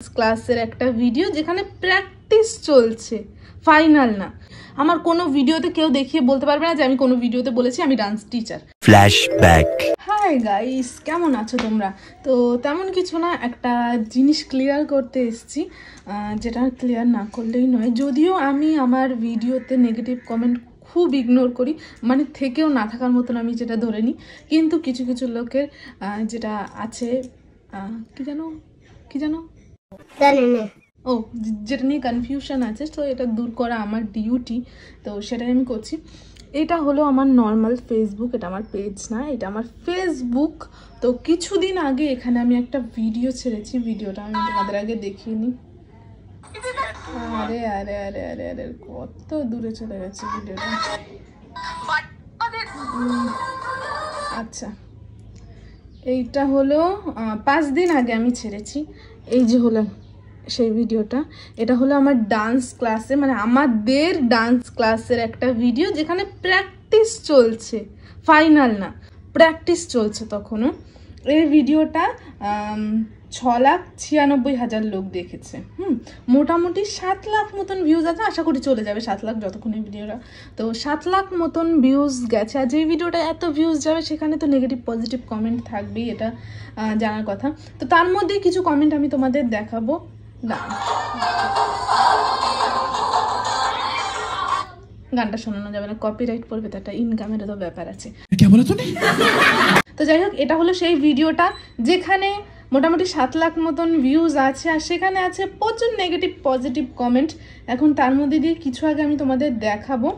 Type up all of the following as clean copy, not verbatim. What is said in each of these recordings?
ক্লাসের একটা ভিডিও যেখানে প্র্যাকটিস চলছে, ফাইনাল না। আমার কোনো ভিডিওতে কেউ দেখিয়ে বলতে পারবে না যে আমি কোনো ভিডিওতে বলেছি আমি dance teacher. Flashback. Hi guys, কেমন আছো তোমরা? তো তেমন কিছু না, একটা জিনিস ক্লিয়ার করতে এসেছি, যেটা ক্লিয়ার না করলেই নয়। যদিও আমি আমার ভিডিওতে নেগেটিভ কমেন্ট খুব ইগনোর করি, মানে থেকেও না থাকার মতন আমি যেটা ধরে নিই, কিন্তু কিছু কিছু লোকের যেটা আছে কি জানো ও যেটা নিয়ে কনফিউশন আছে, তো এটা দূর করা আমার ডিউটি, তো সেটাই আমি করছি। এটা হলো আমার নর্মাল ফেসবুক, এটা আমার পেজ না, এটা আমার ফেসবুক। তো কিছুদিন আগে এখানে আমি একটা ভিডিও ছেড়েছি, ভিডিওটা আমি তোমাদের আগে দেখিয়ে নিই। আরে আরে আরে আরে আরে কত দূরে চলে গেছে ভিডিওটা। আচ্ছা, এইটা হলো 5 দিন আগে আমি ছেড়েছি। এই যে হলো সেই ভিডিওটা। এটা হলো আমার ডান্স ক্লাসে, মানে আমাদের ডান্স ক্লাসের একটা ভিডিও যেখানে প্র্যাকটিস চলছে, ফাইনাল না, প্র্যাকটিস চলছে তখনও। এই ভিডিওটা 6,96,000 লোক দেখেছে। মোটামুটি 7 লাখ মতন ভিউজ আছে, আশা করি চলে যাবে 7 লাখ যতক্ষণ এই ভিডিওটা। তো 7 লাখ মতন ভিউজ গেছে। আর যেই ভিডিওটা এত ভিউজ যাবে সেখানে তো নেগেটিভ পজিটিভ কমেন্ট থাকবেই, এটা জানার কথা। তো তার মধ্যে কিছু কমেন্ট আমি তোমাদের দেখাবো। না, গানটা শোনানো যাবে না, কপিরাইট পড়বে, তো একটা ইনকামের তো ব্যাপার আছে। তো যাই হোক, এটা হলো সেই ভিডিওটা যেখানে মোটামুটি 7 লাখ মতন ভিউজ আছে, আর সেখানে আছে প্রচুর নেগেটিভ পজিটিভ কমেন্ট। এখন তার মধ্যে দিয়ে কিছু আগে আমি তোমাদের দেখাবো,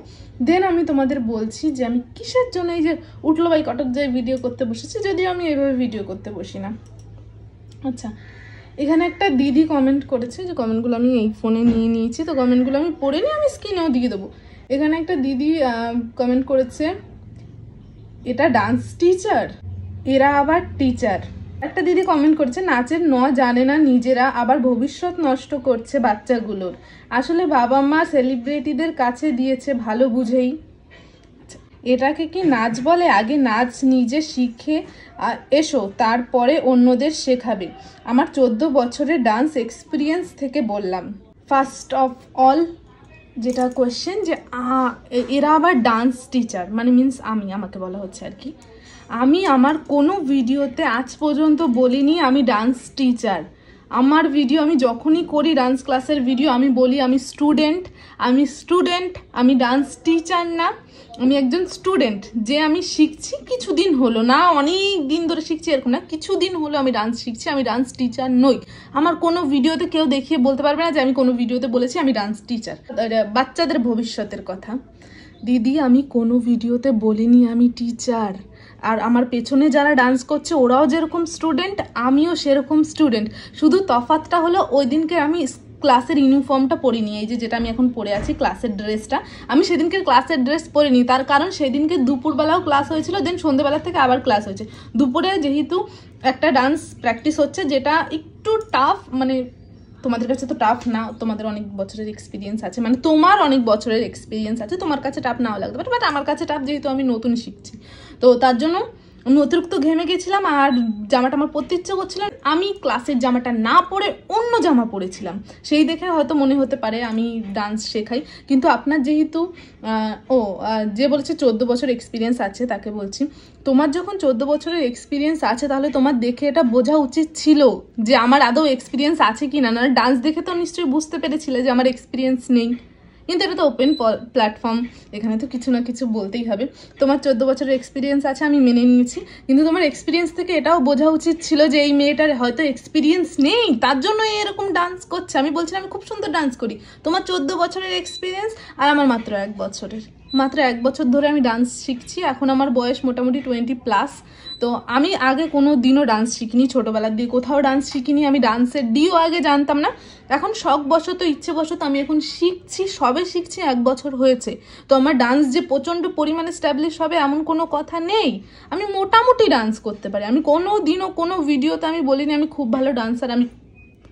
দেন আমি তোমাদের বলছি যে আমি কিসের জন্য এই যে উঠলো বাই কটক যাই ভিডিও করতে বসেছি, যদিও আমি এইভাবে ভিডিও করতে বসি না। আচ্ছা, এখানে একটা দিদি কমেন্ট করেছে, যে কমেন্টগুলো আমি এই ফোনে নিয়ে নিয়েছি, তো কমেন্টগুলো আমি পড়ে নিয়ে আমি স্ক্রিনেও দিয়ে দেবো। এখানে একটা দিদি কমেন্ট করেছে, এটা ডান্স টিচার, এরা আবার টিচার। একটা দিদি কমেন্ট করেছে, নাচের জানে না নিজেরা, আবার ভবিষ্যৎ নষ্ট করছে বাচ্চাগুলোর। আসলে বাবা মা সেলিব্রিটিদের কাছে দিয়েছে ভালো বুঝেই। এটাকে কি নাচ বলে? আগে নাচ নিজে শিখে এসো, তারপরে অন্যদের শেখাবে। আমার 14 বছরের ডান্স এক্সপিরিয়েন্স থেকে বললাম। ফার্স্ট অফ অল যেটা কোয়েশ্চেন, যে এরা আবার ডান্স টিচার মানে মিন্স আমাকে বলা হচ্ছে আর কি। আমি আমার কোনো ভিডিওতে আজ পর্যন্ত বলিনি আমি ডান্স টিচার। আমার ভিডিও আমি যখনই করি ডান্স ক্লাসের ভিডিও, আমি বলি আমি স্টুডেন্ট, আমি ডান্স টিচার না, আমি একজন স্টুডেন্ট, যে আমি শিখছি কিছুদিন হলো, না অনেক দিন ধরে শিখছি এরকম না, কিছুদিন হলো আমি ডান্স শিখছি, আমি ডান্স টিচার নই। আমার কোনো ভিডিওতে কেউ দেখিয়ে বলতে পারবে না যে আমি কোনো ভিডিওতে বলেছি আমি ডান্স টিচার। বাচ্চাদের ভবিষ্যতের কথা, দিদি আমি কোনো ভিডিওতে বলিনি আমি টিচার। আর আমার পেছনে যারা ডান্স করছে ওরাও যেরকম স্টুডেন্ট, আমিও সেরকম স্টুডেন্ট। শুধু তফাৎটা হলো ওই দিনকে আমি ক্লাসের ইউনিফর্মটা পরিনি, এই যেটা আমি এখন পরে আছি ক্লাসের ড্রেসটা, আমি সেদিনকে ক্লাসের ড্রেস পরিনি। তার কারণ সেদিনকে দুপুরবেলাও ক্লাস হয়েছিল, দেন সন্ধ্যেবেলা থেকে আবার ক্লাস হয়েছে। দুপুরে যেহেতু একটা ডান্স প্র্যাকটিস হচ্ছে, যেটা একটু টাফ, মানে তোমাদের কাছে তো টাফ না, তোমাদের অনেক বছরের এক্সপিরিয়েন্স আছে, মানে তোমার অনেক বছরের এক্সপিরিয়েন্স আছে, তোমার কাছে টাফ নাও লাগতে পারে, বাট আমার কাছে টাফ, যেহেতু আমি নতুন শিখছি। তো তার জন্য আমি অতিরিক্ত ঘেমে গেছিলাম, আর জামাটা আমার পরতে ইচ্ছে করছিল। আমি ক্লাসের জামাটা না পরে অন্য জামা পরেছিলাম, সেই দেখে হয়তো মনে হতে পারে আমি ডান্স শেখাই। কিন্তু আপনার যেহেতু যে বলেছে 14 বছর এক্সপিরিয়েন্স আছে, তাকে বলছি, তোমার যখন 14 বছরের এক্সপিরিয়েন্স আছে, তাহলে তোমার দেখে এটা বোঝা উচিত ছিল যে আমার আদৌ এক্সপিরিয়েন্স আছে কি না। ডান্স দেখে তো নিশ্চয়ই বুঝতে পেরেছিলে যে আমার এক্সপিরিয়েন্স নেই, কিন্তু এটা তো ওপেন প্ল্যাটফর্ম, এখানে তো কিছু না কিছু বলতেই হবে। তোমার 14 বছরের এক্সপিরিয়েন্স আছে, আমি মেনে নিয়েছি, কিন্তু তোমার এক্সপিরিয়েন্স থেকে এটাও বোঝা উচিত ছিল যে এই মেয়েটার হয়তো এক্সপিরিয়েন্স নেই, তার জন্য এরকম ডান্স করছে। আমি বলছিলাম আমি খুব সুন্দর ডান্স করি, তোমার 14 বছরের এক্সপিরিয়েন্স, আর আমার মাত্র 1 বছরের। মাত্র 1 বছর ধরে আমি ডান্স শিখছি, এখন আমার বয়স মোটামুটি 20+। তো আমি আগে কোনো দিনও ডান্স শিখিনি, ছোটোবেলার দিয়ে কোথাও ডান্স শিখিনি, আমি ডান্সের ডিও আগে জানতাম না। এখন শখবশত ইচ্ছেবশত আমি এখন শিখছি, সবে শিখছি, 1 বছর হয়েছে। তো আমার ডান্স যে প্রচণ্ড পরিমাণে স্ট্যাবলিশ হবে এমন কোনো কথা নেই, আমি মোটামুটি ডান্স করতে পারি। আমি কোনো দিনও কোনো ভিডিওতে আমি বলিনি আমি খুব ভালো ডান্সার,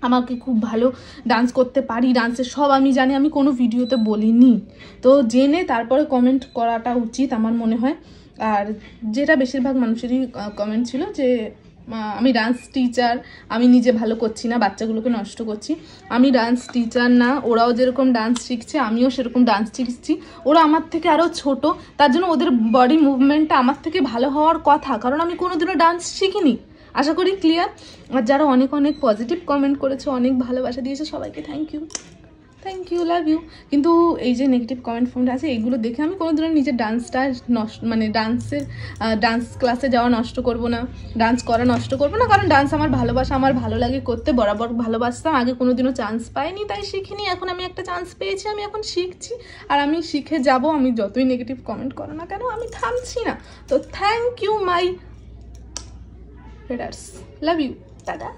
আমাকে খুব ভালো ডান্স করতে পারি, ডান্সের সব আমি জানি, আমি কোনো ভিডিওতে বলিনি। তো জেনে তারপরে কমেন্ট করাটা উচিত আমার মনে হয়। আর যেটা বেশিরভাগ মানুষেরই কমেন্ট ছিল, যে আমি ডান্স টিচার, আমি নিজে ভালো করছি না, বাচ্চাগুলোকে নষ্ট করছি। আমি ডান্স টিচার না, ওরাও যেরকম ডান্স শিখছে আমিও সেরকম ডান্স শিখছি। ওরা আমার থেকে আরও ছোট, তার জন্য ওদের বডি মুভমেন্টটা আমার থেকে ভালো হওয়ার কথা, কারণ আমি কোনোদিনও ডান্স শিখিনি। আশা করি ক্লিয়ার। আর যারা অনেক অনেক পজিটিভ কমেন্ট করেছে, অনেক ভালোবাসা দিয়েছে, সবাইকে থ্যাংক ইউ, লাভ ইউ। কিন্তু এই যে নেগেটিভ কমেন্ট ফোনটা আছে, এইগুলো দেখে আমি কোনোদিনও নিজের ডান্সটা নষ্ট, মানে ডান্স ক্লাসে যাওয়া নষ্ট করব না, ডান্স করা নষ্ট করব না, কারণ ডান্স আমার ভালোবাসা, আমার ভালো লাগে করতে, বরাবর ভালোবাসতাম। আগে কোনোদিনও চান্স পাইনি তাই শিখিনি, এখন আমি একটা চান্স পেয়েছি, আমি এখন শিখছি আর আমি শিখে যাব। আমি যতই নেগেটিভ কমেন্ট করো না কেন, আমি থামছি না। তো thank you my readers, love you, দাদা।